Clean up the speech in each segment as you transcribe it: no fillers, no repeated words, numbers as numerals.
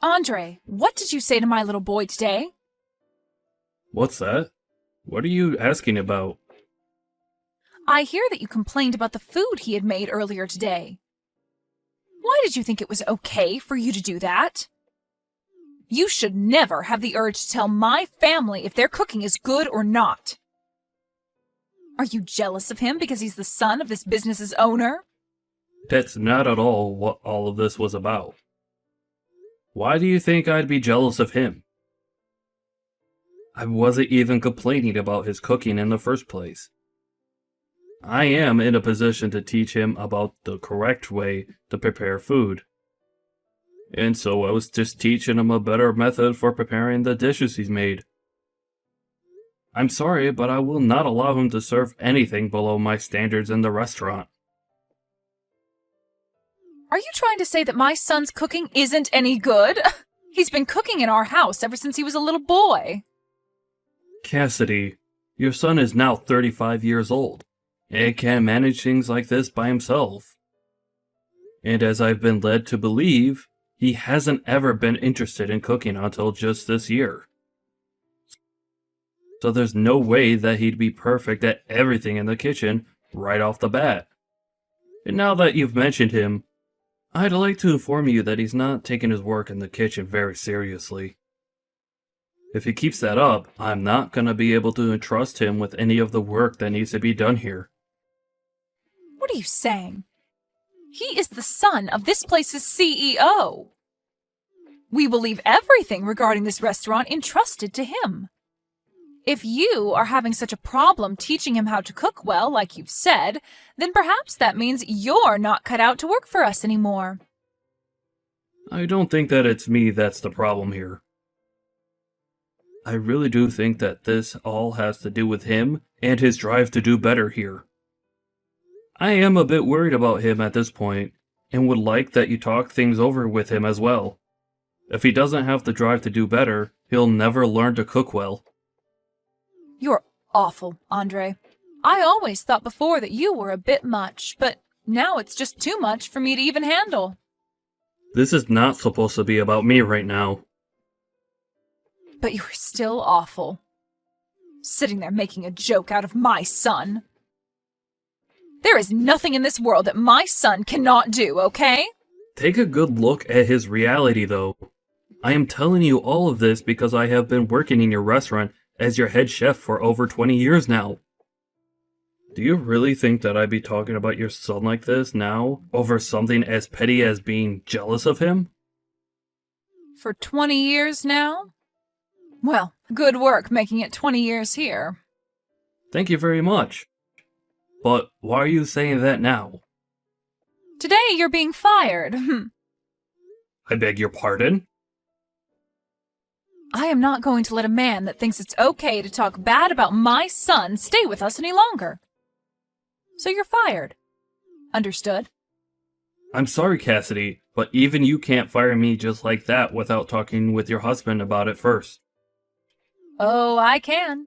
Andre, what did you say to my little boy today? What's that? What are you asking about? I hear that you complained about the food he had made earlier today. Why did you think it was okay for you to do that? You should never have the urge to tell my family if their cooking is good or not. Are you jealous of him because he's the son of this business's owner? That's not at all what all of this was about. Why do you think I'd be jealous of him? I wasn't even complaining about his cooking in the first place. I am in a position to teach him about the correct way to prepare food. And so I was just teaching him a better method for preparing the dishes he's made. I'm sorry, but I will not allow him to serve anything below my standards in the restaurant. Are you trying to say that my son's cooking isn't any good? He's been cooking in our house ever since he was a little boy. Cassidy, your son is now 35 years old, and can manage things like this by himself. And as I've been led to believe, he hasn't ever been interested in cooking until just this year. So there's no way that he'd be perfect at everything in the kitchen right off the bat. And now that you've mentioned him, I'd like to inform you that he's not taking his work in the kitchen very seriously. If he keeps that up, I'm not going to be able to entrust him with any of the work that needs to be done here. What are you saying? He is the son of this place's CEO. We will leave everything regarding this restaurant entrusted to him. If you are having such a problem teaching him how to cook well, like you've said, then perhaps that means you're not cut out to work for us anymore. I don't think that it's me that's the problem here. I really do think that this all has to do with him and his drive to do better here. I am a bit worried about him at this point, and would like that you talk things over with him as well. If he doesn't have the drive to do better, he'll never learn to cook well. You're awful, Andre. I always thought before that you were a bit much, but now it's just too much for me to even handle. This is not supposed to be about me right now. But you're still awful. Sitting there making a joke out of my son. There is nothing in this world that my son cannot do, okay? Take a good look at his reality, though. I am telling you all of this because I have been working in your restaurant as your head chef for over 20 years now. Do you really think that I'd be talking about your son like this now, over something as petty as being jealous of him? For 20 years now? Well, good work making it 20 years here. Thank you very much. But why are you saying that now? Today you're being fired. I beg your pardon? I am not going to let a man that thinks it's okay to talk bad about my son stay with us any longer. So you're fired. Understood? I'm sorry, Cassidy, but even you can't fire me just like that without talking with your husband about it first. Oh, I can.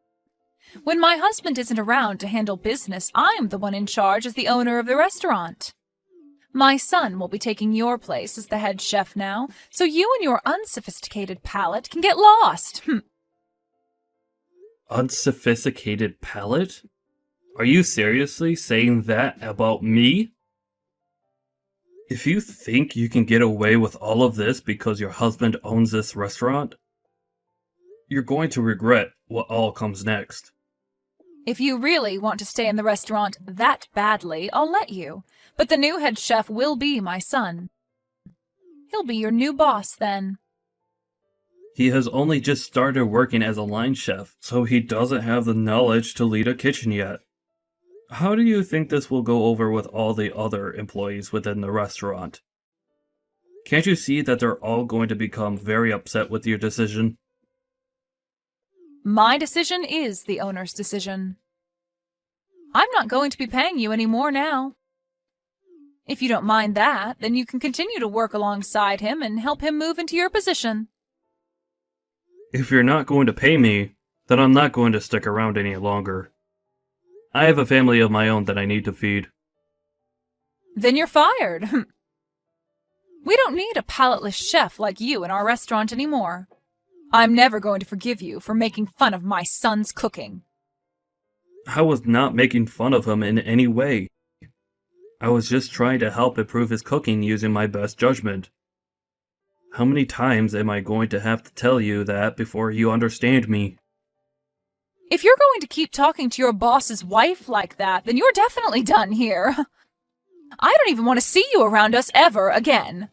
When my husband isn't around to handle business, I'm the one in charge as the owner of the restaurant. My son will be taking your place as the head chef now, so you and your unsophisticated palate can get lost. Unsophisticated palate? Are you seriously saying that about me? If you think you can get away with all of this because your husband owns this restaurant, you're going to regret what all comes next. If you really want to stay in the restaurant that badly, I'll let you. But the new head chef will be my son. He'll be your new boss then. He has only just started working as a line chef, so he doesn't have the knowledge to lead a kitchen yet. How do you think this will go over with all the other employees within the restaurant? Can't you see that they're all going to become very upset with your decision? My decision is the owner's decision. I'm not going to be paying you any more now. If you don't mind that, then you can continue to work alongside him and help him move into your position. If you're not going to pay me, then I'm not going to stick around any longer. I have a family of my own that I need to feed. Then you're fired. We don't need a palateless chef like you in our restaurant anymore. I'm never going to forgive you for making fun of my son's cooking. I was not making fun of him in any way. I was just trying to help improve his cooking using my best judgment. How many times am I going to have to tell you that before you understand me? If you're going to keep talking to your boss's wife like that, then you're definitely done here. I don't even want to see you around us ever again.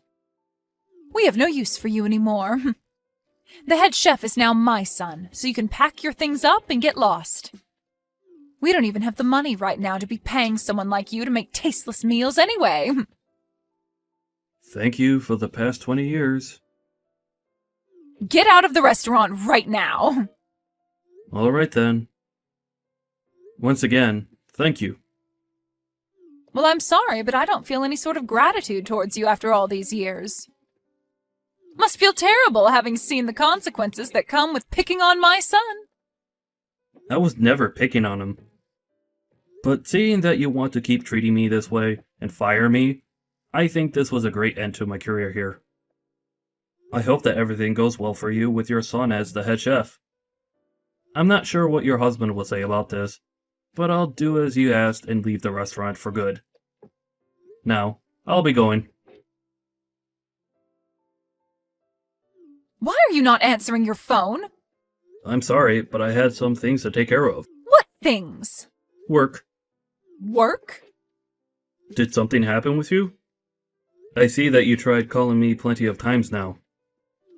We have no use for you anymore. The head chef is now my son, so you can pack your things up and get lost. We don't even have the money right now to be paying someone like you to make tasteless meals anyway. Thank you for the past 20 years. Get out of the restaurant right now. All right then. Once again, thank you. Well, I'm sorry, but I don't feel any sort of gratitude towards you after all these years. Must feel terrible having seen the consequences that come with picking on my son. I was never picking on him. But seeing that you want to keep treating me this way and fire me, I think this was a great end to my career here. I hope that everything goes well for you with your son as the head chef. I'm not sure what your husband will say about this, but I'll do as you asked and leave the restaurant for good. Now, I'll be going. Why are you not answering your phone? I'm sorry, but I had some things to take care of. What things? Work. Work? Did something happen with you? I see that you tried calling me plenty of times now.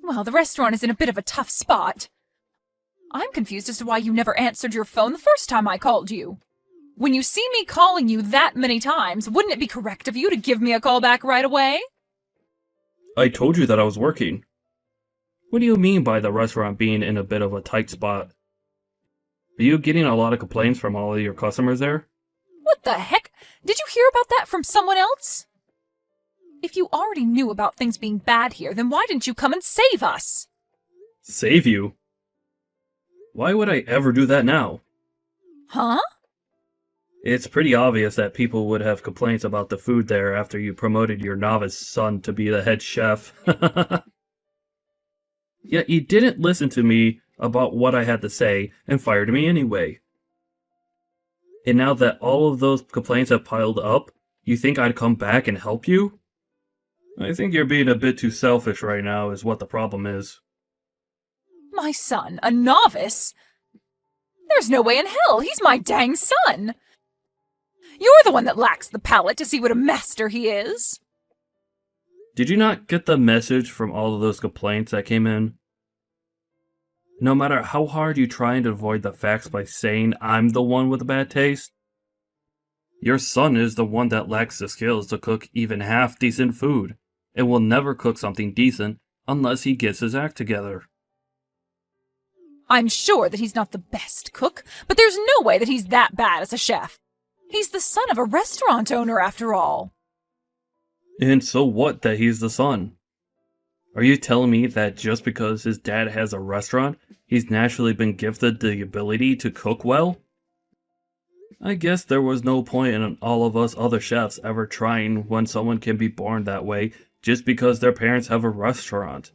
Well, the restaurant is in a bit of a tough spot. I'm confused as to why you never answered your phone the first time I called you. When you see me calling you that many times, wouldn't it be correct of you to give me a call back right away? I told you that I was working. What do you mean by the restaurant being in a bit of a tight spot? Are you getting a lot of complaints from all of your customers there? What the heck? Did you hear about that from someone else? If you already knew about things being bad here, then why didn't you come and save us? Save you? Why would I ever do that now? Huh? It's pretty obvious that people would have complaints about the food there after you promoted your novice son to be the head chef. Yet you didn't listen to me about what I had to say and fired me anyway. And now that all of those complaints have piled up, you think I'd come back and help you? I think you're being a bit too selfish right now is what the problem is. My son, a novice? There's no way in hell, he's my dang son! You're the one that lacks the palate to see what a master he is! Did you not get the message from all of those complaints that came in? No matter how hard you try and avoid the facts by saying I'm the one with a bad taste, your son is the one that lacks the skills to cook even half decent food, and will never cook something decent unless he gets his act together. I'm sure that he's not the best cook, but there's no way that he's that bad as a chef. He's the son of a restaurant owner after all. And so what that he's the son? Are you telling me that just because his dad has a restaurant, he's naturally been gifted the ability to cook well? I guess there was no point in all of us other chefs ever trying when someone can be born that way just because their parents have a restaurant.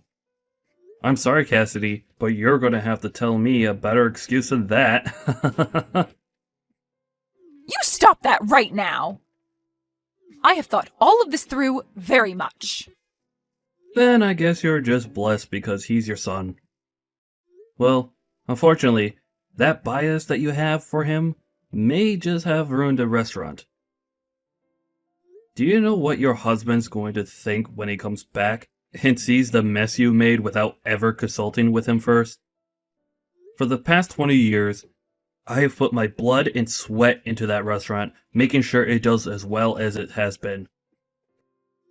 I'm sorry, Cassidy, but you're gonna have to tell me a better excuse than that. You stop that right now! I have thought all of this through very much. Then I guess you're just blessed because he's your son. Well, unfortunately, that bias that you have for him may just have ruined the restaurant. Do you know what your husband's going to think when he comes back and sees the mess you made without ever consulting with him first? For the past 20 years, I have put my blood and sweat into that restaurant, making sure it does as well as it has been.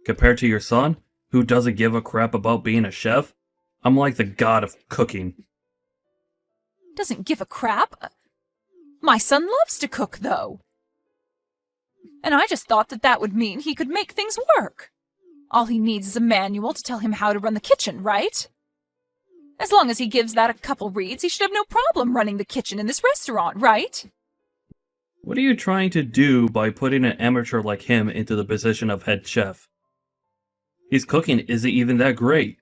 Compared to your son, who doesn't give a crap about being a chef, I'm like the god of cooking. Doesn't give a crap? My son loves to cook, though. And I just thought that that would mean he could make things work. All he needs is a manual to tell him how to run the kitchen, right? As long as he gives that a couple reads, he should have no problem running the kitchen in this restaurant, right? What are you trying to do by putting an amateur like him into the position of head chef? His cooking isn't even that great.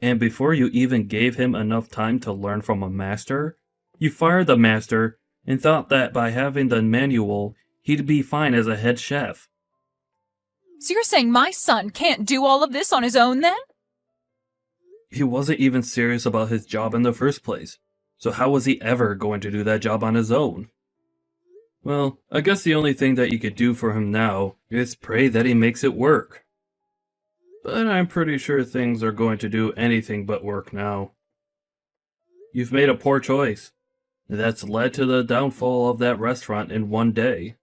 And before you even gave him enough time to learn from a master, you fired the master and thought that by having the manual, he'd be fine as a head chef. So you're saying my son can't do all of this on his own then? He wasn't even serious about his job in the first place, so how was he ever going to do that job on his own? Well, I guess the only thing that you could do for him now is pray that he makes it work. But I'm pretty sure things are going to do anything but work now. You've made a poor choice. That's led to the downfall of that restaurant in one day.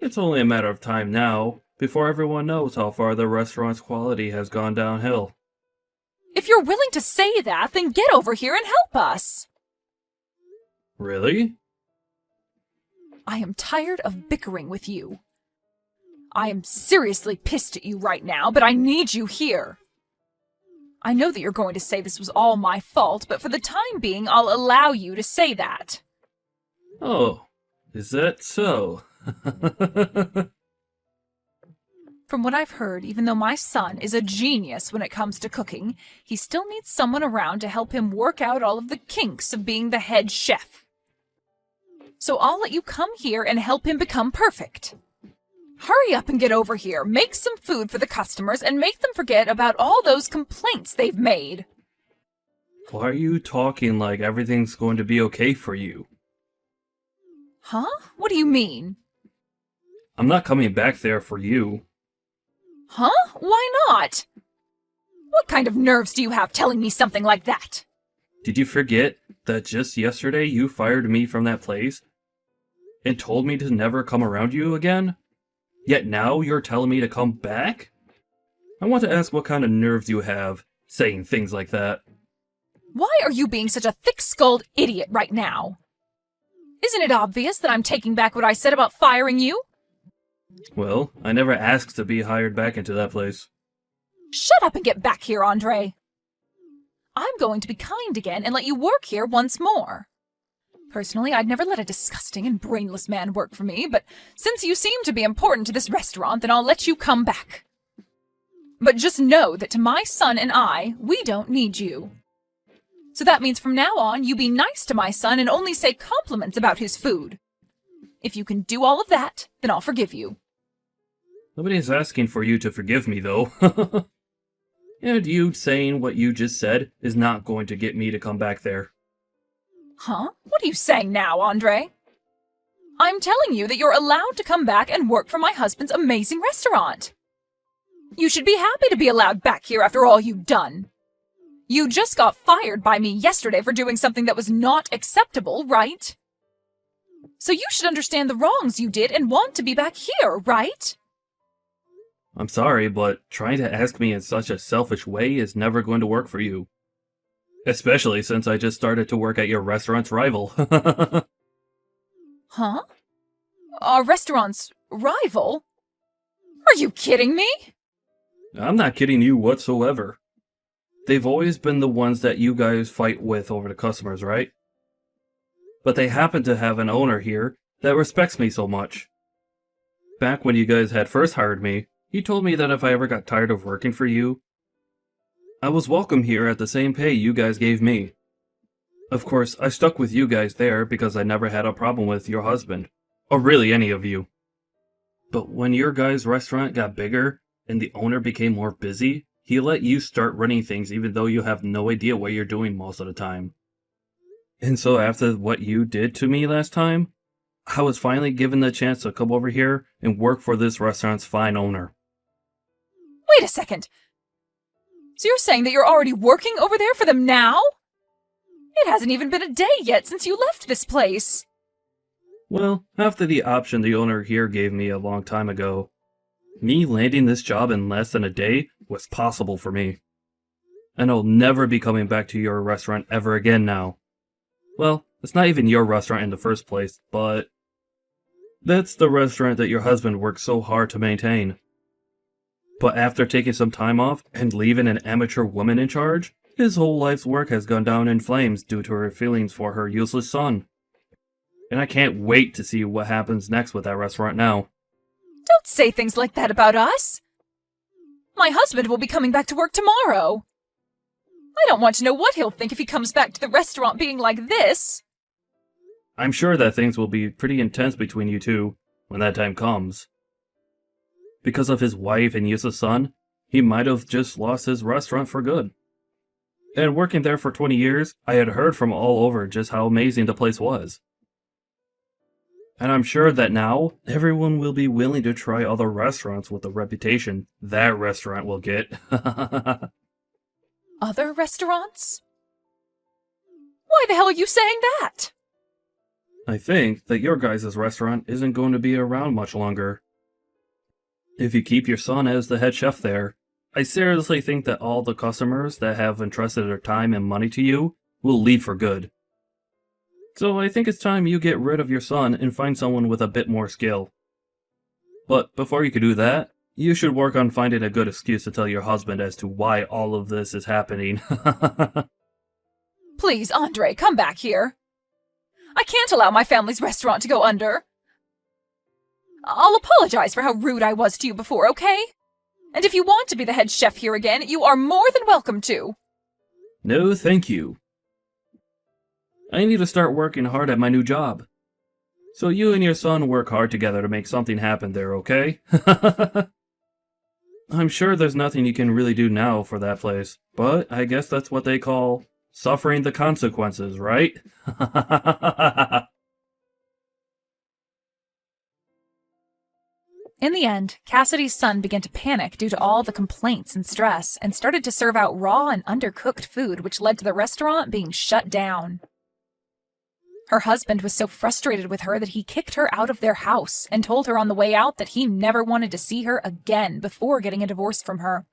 It's only a matter of time now before everyone knows how far the restaurant's quality has gone downhill. If you're willing to say that, then get over here and help us. Really? I am tired of bickering with you. I am seriously pissed at you right now, but I need you here. I know that you're going to say this was all my fault, but for the time being, I'll allow you to say that. Oh, is that so? From what I've heard, even though my son is a genius when it comes to cooking, he still needs someone around to help him work out all of the kinks of being the head chef. So I'll let you come here and help him become perfect. Hurry up and get over here, make some food for the customers, and make them forget about all those complaints they've made. Why are you talking like everything's going to be okay for you? Huh? What do you mean? I'm not coming back there for you. Huh? Why not? What kind of nerves do you have telling me something like that? Did you forget that just yesterday you fired me from that place and told me to never come around you again? Yet now you're telling me to come back? I want to ask what kind of nerves you have saying things like that. Why are you being such a thick-skulled idiot right now? Isn't it obvious that I'm taking back what I said about firing you? Well, I never asked to be hired back into that place. Shut up and get back here, Andre. I'm going to be kind again and let you work here once more. Personally, I'd never let a disgusting and brainless man work for me, but since you seem to be important to this restaurant, then I'll let you come back. But just know that to my son and I, we don't need you. So that means from now on, you be nice to my son and only say compliments about his food. If you can do all of that, then I'll forgive you. Nobody's asking for you to forgive me, though. And you saying what you just said is not going to get me to come back there. Huh? What are you saying now, Andre? I'm telling you that you're allowed to come back and work for my husband's amazing restaurant. You should be happy to be allowed back here after all you've done. You just got fired by me yesterday for doing something that was not acceptable, right? So you should understand the wrongs you did and want to be back here, right? I'm sorry, but trying to ask me in such a selfish way is never going to work for you. Especially since I just started to work at your restaurant's rival. Huh? Our restaurant's rival? Are you kidding me? I'm not kidding you whatsoever. They've always been the ones that you guys fight with over the customers, right? But they happen to have an owner here that respects me so much. Back when you guys had first hired me, he told me that if I ever got tired of working for you, I was welcome here at the same pay you guys gave me. Of course, I stuck with you guys there because I never had a problem with your husband, or really any of you. But when your guys' restaurant got bigger and the owner became more busy, he let you start running things even though you have no idea what you're doing most of the time. And so after what you did to me last time, I was finally given the chance to come over here and work for this restaurant's fine owner. Wait a second. So you're saying that you're already working over there for them now? It hasn't even been a day yet since you left this place. Well, after the option the owner here gave me a long time ago, me landing this job in less than a day was possible for me. And I'll never be coming back to your restaurant ever again now. Well, it's not even your restaurant in the first place, but that's the restaurant that your husband worked so hard to maintain. But after taking some time off and leaving an amateur woman in charge, his whole life's work has gone down in flames due to her feelings for her useless son. And I can't wait to see what happens next with that restaurant now. Don't say things like that about us. My husband will be coming back to work tomorrow. I don't want to know what he'll think if he comes back to the restaurant being like this. I'm sure that things will be pretty intense between you two when that time comes. Because of his wife and Yusa's son, he might have just lost his restaurant for good. And working there for 20 years, I had heard from all over just how amazing the place was. And I'm sure that now, everyone will be willing to try other restaurants with the reputation that restaurant will get. Other restaurants? Why the hell are you saying that? I think that your guys' restaurant isn't going to be around much longer. If you keep your son as the head chef there, I seriously think that all the customers that have entrusted their time and money to you will leave for good. So I think it's time you get rid of your son and find someone with a bit more skill. But before you can do that, you should work on finding a good excuse to tell your husband as to why all of this is happening. Please, Andre, come back here. I can't allow my family's restaurant to go under. I'll apologize for how rude I was to you before, okay? And if you want to be the head chef here again, you are more than welcome to. No, thank you. I need to start working hard at my new job. So you and your son work hard together to make something happen there, okay? I'm sure there's nothing you can really do now for that place, but I guess that's what they call suffering the consequences, right? In the end, Cassidy's son began to panic due to all the complaints and stress and started to serve out raw and undercooked food, which led to the restaurant being shut down. Her husband was so frustrated with her that he kicked her out of their house and told her on the way out that he never wanted to see her again before getting a divorce from her.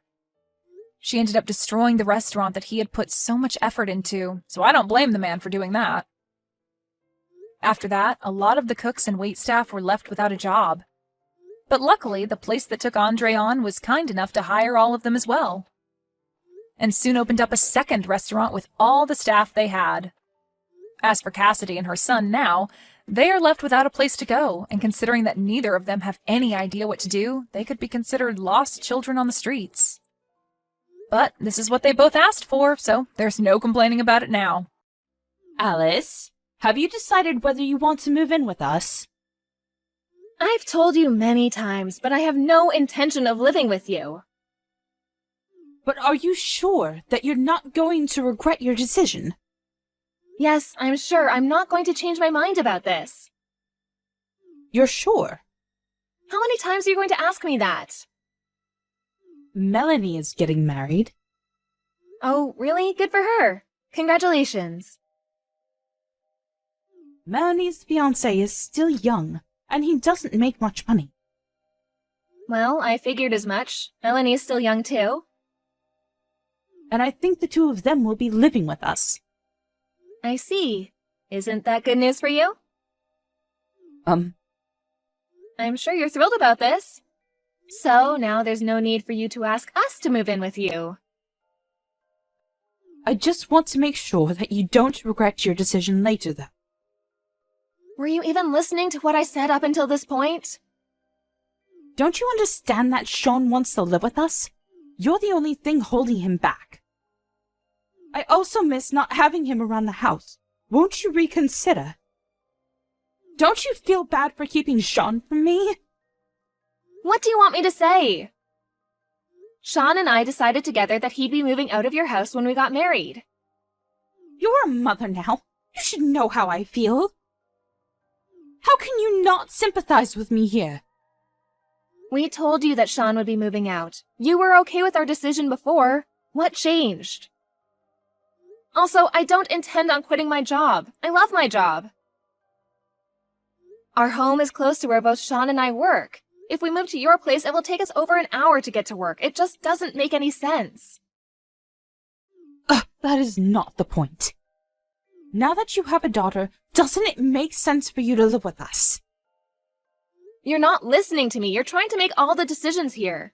She ended up destroying the restaurant that he had put so much effort into, so I don't blame the man for doing that. After that, a lot of the cooks and waitstaff were left without a job. But luckily, the place that took Andre on was kind enough to hire all of them as well, and soon opened up a second restaurant with all the staff they had. As for Cassidy and her son now, they are left without a place to go, and considering that neither of them have any idea what to do, they could be considered lost children on the streets. But this is what they both asked for, so there's no complaining about it now. Alice, have you decided whether you want to move in with us? I've told you many times, but I have no intention of living with you. But are you sure that you're not going to regret your decision? Yes, I'm sure I'm not going to change my mind about this. You're sure? How many times are you going to ask me that? Melanie is getting married. Oh, really? Good for her. Congratulations. Melanie's fiancé is still young, and he doesn't make much money. Well, I figured as much. Melanie is still young too. And I think the two of them will be living with us. I see. Isn't that good news for you? I'm sure you're thrilled about this. So now there's no need for you to ask us to move in with you. I just want to make sure that you don't regret your decision later, though. Were you even listening to what I said up until this point? Don't you understand that Sean wants to live with us? You're the only thing holding him back. I also miss not having him around the house. Won't you reconsider? Don't you feel bad for keeping Sean from me? What do you want me to say? Sean and I decided together that he'd be moving out of your house when we got married. You're a mother now. You should know how I feel. How can you not sympathize with me here? We told you that Sean would be moving out. You were okay with our decision before. What changed? Also, I don't intend on quitting my job. I love my job. Our home is close to where both Sean and I work. If we move to your place, it will take us over an hour to get to work. It just doesn't make any sense. That is not the point. Now that you have a daughter, doesn't it make sense for you to live with us? You're not listening to me. You're trying to make all the decisions here.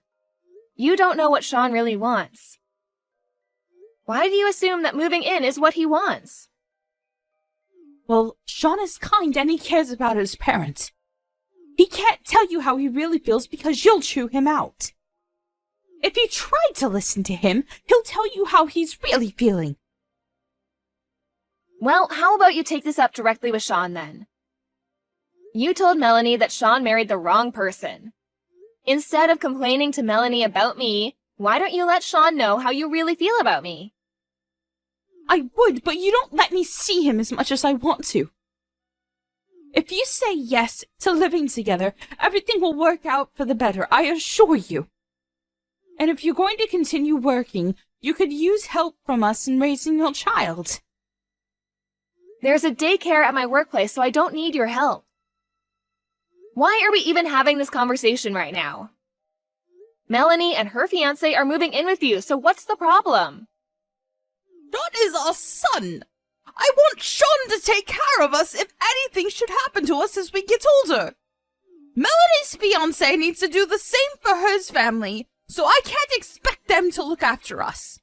You don't know what Sean really wants. Why do you assume that moving in is what he wants? Well, Sean is kind and he cares about his parents. He can't tell you how he really feels because you'll chew him out. If you try to listen to him, he'll tell you how he's really feeling. Well, how about you take this up directly with Sean then? You told Melanie that Sean married the wrong person. Instead of complaining to Melanie about me, why don't you let Sean know how you really feel about me? I would, but you don't let me see him as much as I want to. If you say yes to living together, everything will work out for the better, I assure you. And if you're going to continue working, you could use help from us in raising your child. There's a daycare at my workplace, so I don't need your help. Why are we even having this conversation right now? Melanie and her fiancé are moving in with you, so what's the problem? That is our son. I want Sean to take care of us if anything should happen to us as we get older. Melanie's fiancé needs to do the same for his family, so I can't expect them to look after us.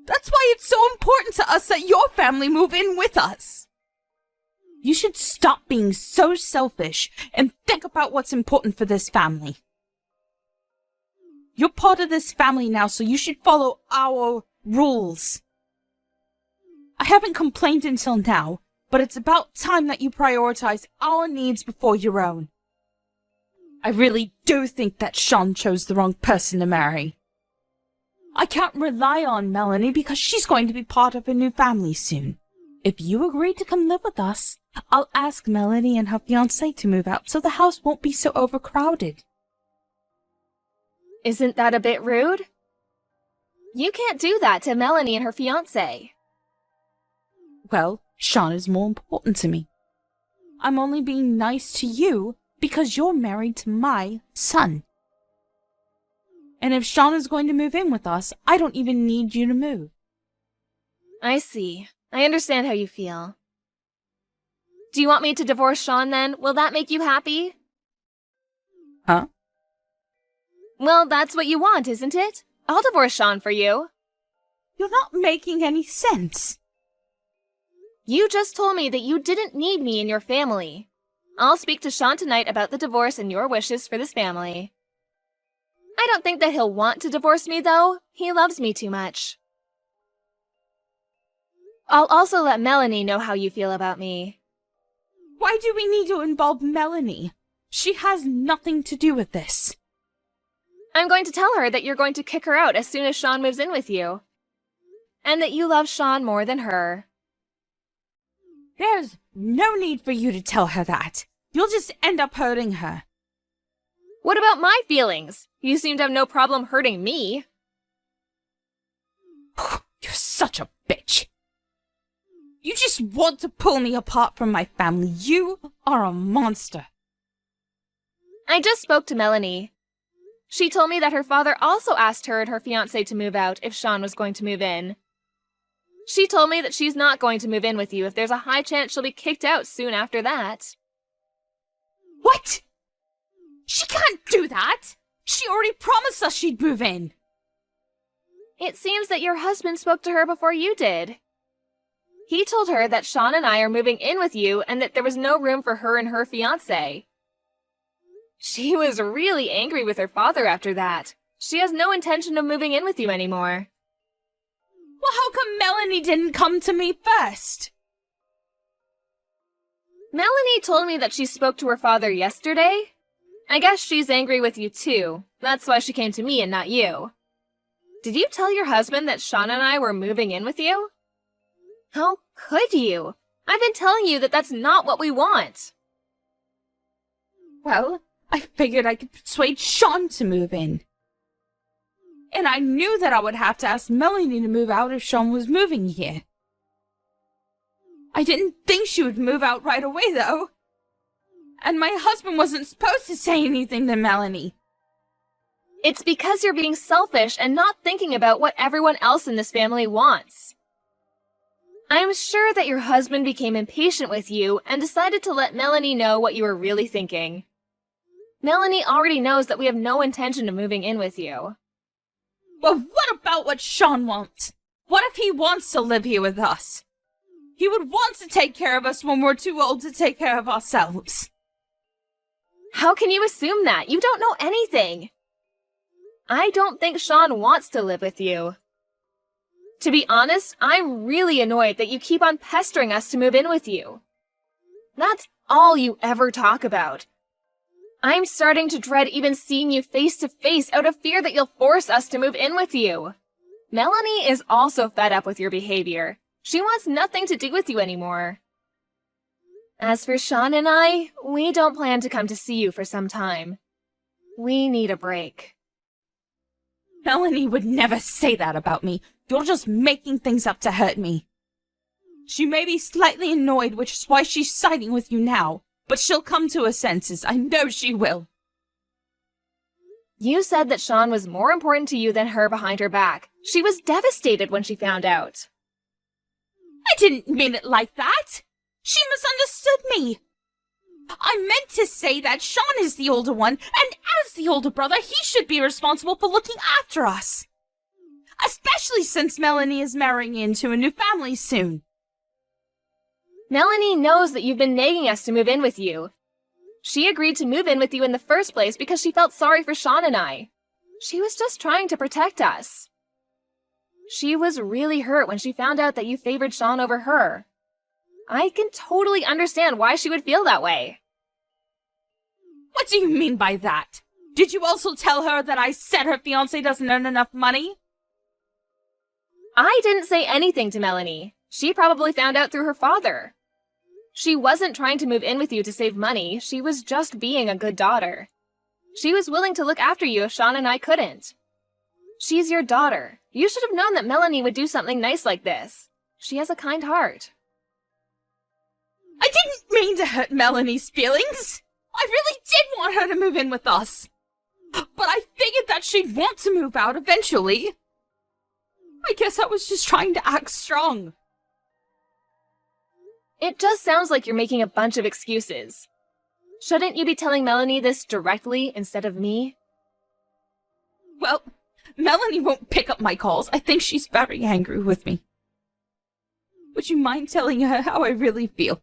That's why it's so important to us that your family move in with us. You should stop being so selfish and think about what's important for this family. You're part of this family now, so you should follow our rules. I haven't complained until now, but it's about time that you prioritize our needs before your own. I really do think that Sean chose the wrong person to marry. I can't rely on Melanie because she's going to be part of a new family soon. If you agree to come live with us, I'll ask Melanie and her fiancé to move out so the house won't be so overcrowded. Isn't that a bit rude? You can't do that to Melanie and her fiancé. Well, Sean is more important to me. I'm only being nice to you because you're married to my son. And if Sean is going to move in with us, I don't even need you to move. I see. I understand how you feel. Do you want me to divorce Sean then? Will that make you happy? Huh? Well, that's what you want, isn't it? I'll divorce Sean for you. You're not making any sense. You just told me that you didn't need me in your family. I'll speak to Sean tonight about the divorce and your wishes for this family. I don't think that he'll want to divorce me, though. He loves me too much. I'll also let Melanie know how you feel about me. Why do we need to involve Melanie? She has nothing to do with this. I'm going to tell her that you're going to kick her out as soon as Sean moves in with you. And that you love Sean more than her. There's no need for you to tell her that. You'll just end up hurting her. What about my feelings? You seem to have no problem hurting me. You're such a bitch. You just want to pull me apart from my family. You are a monster. I just spoke to Melanie. She told me that her father also asked her and her fiancé to move out if Sean was going to move in. She told me that she's not going to move in with you if there's a high chance she'll be kicked out soon after that. What? She can't do that! She already promised us she'd move in! It seems that your husband spoke to her before you did. He told her that Sean and I are moving in with you and that there was no room for her and her fiancé. She was really angry with her father after that. She has no intention of moving in with you anymore. Well, how come Melanie didn't come to me first? Melanie told me that she spoke to her father yesterday. I guess she's angry with you too. That's why she came to me and not you. Did you tell your husband that Sean and I were moving in with you? How could you? I've been telling you that that's not what we want. Well, I figured I could persuade Sean to move in. And I knew that I would have to ask Melanie to move out if Sean was moving here. I didn't think she would move out right away, though. And my husband wasn't supposed to say anything to Melanie. It's because you're being selfish and not thinking about what everyone else in this family wants. I'm sure that your husband became impatient with you and decided to let Melanie know what you were really thinking. Melanie already knows that we have no intention of moving in with you. Well, what about what Sean wants? What if he wants to live here with us? He would want to take care of us when we're too old to take care of ourselves. How can you assume that? You don't know anything. I don't think Sean wants to live with you. To be honest, I'm really annoyed that you keep on pestering us to move in with you. That's all you ever talk about. I'm starting to dread even seeing you face to face out of fear that you'll force us to move in with you. Melanie is also fed up with your behavior. She wants nothing to do with you anymore. As for Sean and I, we don't plan to come to see you for some time. We need a break. Melanie would never say that about me. You're just making things up to hurt me. She may be slightly annoyed, which is why she's siding with you now. But she'll come to her senses. I know she will. You said that Sean was more important to you than her behind her back. She was devastated when she found out. I didn't mean it like that. She misunderstood me. I meant to say that Sean is the older one, and as the older brother, he should be responsible for looking after us. Especially since Melanie is marrying into a new family soon. Melanie knows that you've been nagging us to move in with you. She agreed to move in with you in the first place because she felt sorry for Sean and I. She was just trying to protect us. She was really hurt when she found out that you favored Sean over her. I can totally understand why she would feel that way. What do you mean by that? Did you also tell her that I said her fiancé doesn't earn enough money? I didn't say anything to Melanie. She probably found out through her father. She wasn't trying to move in with you to save money. She was just being a good daughter. She was willing to look after you if Sean and I couldn't. She's your daughter. You should have known that Melanie would do something nice like this. She has a kind heart. I didn't mean to hurt Melanie's feelings. I really did want her to move in with us. But I figured that she'd want to move out eventually. I guess I was just trying to act strong. It just sounds like you're making a bunch of excuses. Shouldn't you be telling Melanie this directly instead of me? Well, Melanie won't pick up my calls. I think she's very angry with me. Would you mind telling her how I really feel?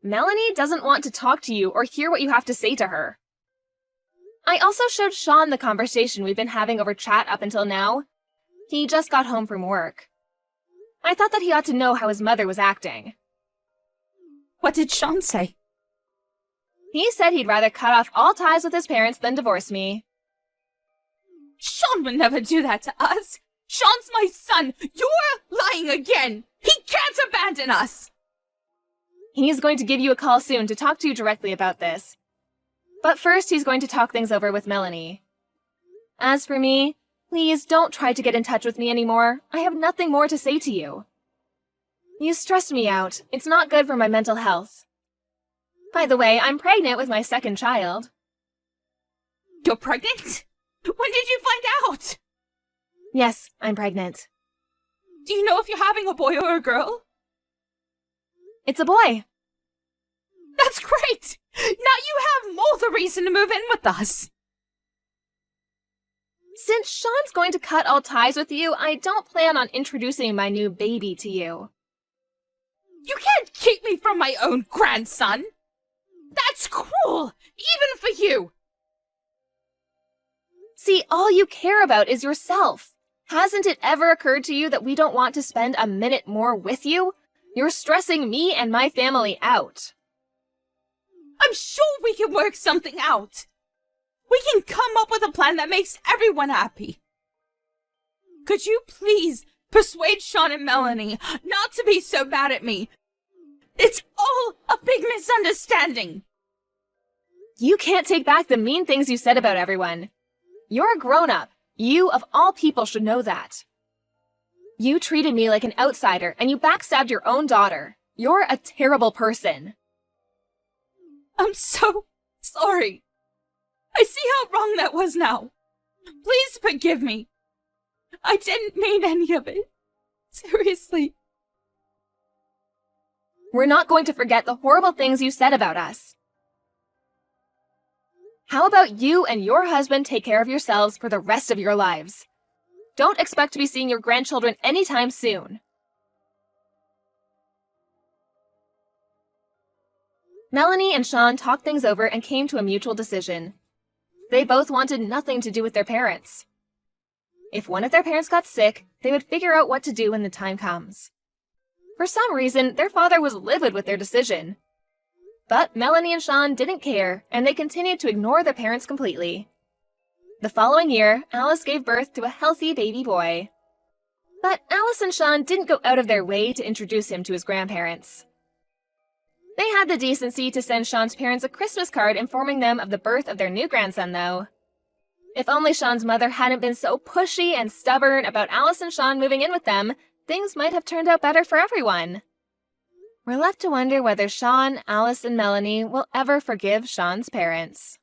Melanie doesn't want to talk to you or hear what you have to say to her. I also showed Sean the conversation we've been having over chat up until now. He just got home from work. I thought that he ought to know how his mother was acting. What did Sean say? He said he'd rather cut off all ties with his parents than divorce me. Sean would never do that to us. Sean's my son. You're lying again. He can't abandon us. He's going to give you a call soon to talk to you directly about this. But first, he's going to talk things over with Melanie. As for me, please don't try to get in touch with me anymore. I have nothing more to say to you. You stress me out. It's not good for my mental health. By the way, I'm pregnant with my second child. You're pregnant? When did you find out? Yes, I'm pregnant. Do you know if you're having a boy or a girl? It's a boy. That's great! Now you have more the reason to move in with us. Since Sean's going to cut all ties with you, I don't plan on introducing my new baby to you. You can't keep me from my own grandson. That's cruel, even for you. See, all you care about is yourself. Hasn't it ever occurred to you that we don't want to spend a minute more with you? You're stressing me and my family out. I'm sure we can work something out. We can come up with a plan that makes everyone happy. Could you please persuade Sean and Melanie not to be so mad at me? It's all a big misunderstanding. You can't take back the mean things you said about everyone. You're a grown-up. You, of all people, should know that. You treated me like an outsider, and you backstabbed your own daughter. You're a terrible person. I'm so sorry. I see how wrong that was now. Please forgive me. I didn't mean any of it. Seriously. We're not going to forget the horrible things you said about us. How about you and your husband take care of yourselves for the rest of your lives? Don't expect to be seeing your grandchildren anytime soon. Melanie and Sean talked things over and came to a mutual decision. They both wanted nothing to do with their parents. If one of their parents got sick, they would figure out what to do when the time comes. For some reason, their father was livid with their decision. But Melanie and Sean didn't care, and they continued to ignore their parents completely. The following year, Alice gave birth to a healthy baby boy. But Alice and Sean didn't go out of their way to introduce him to his grandparents. They had the decency to send Sean's parents a Christmas card informing them of the birth of their new grandson, though. If only Sean's mother hadn't been so pushy and stubborn about Alice and Sean moving in with them, things might have turned out better for everyone. We're left to wonder whether Sean, Alice, and Melanie will ever forgive Sean's parents.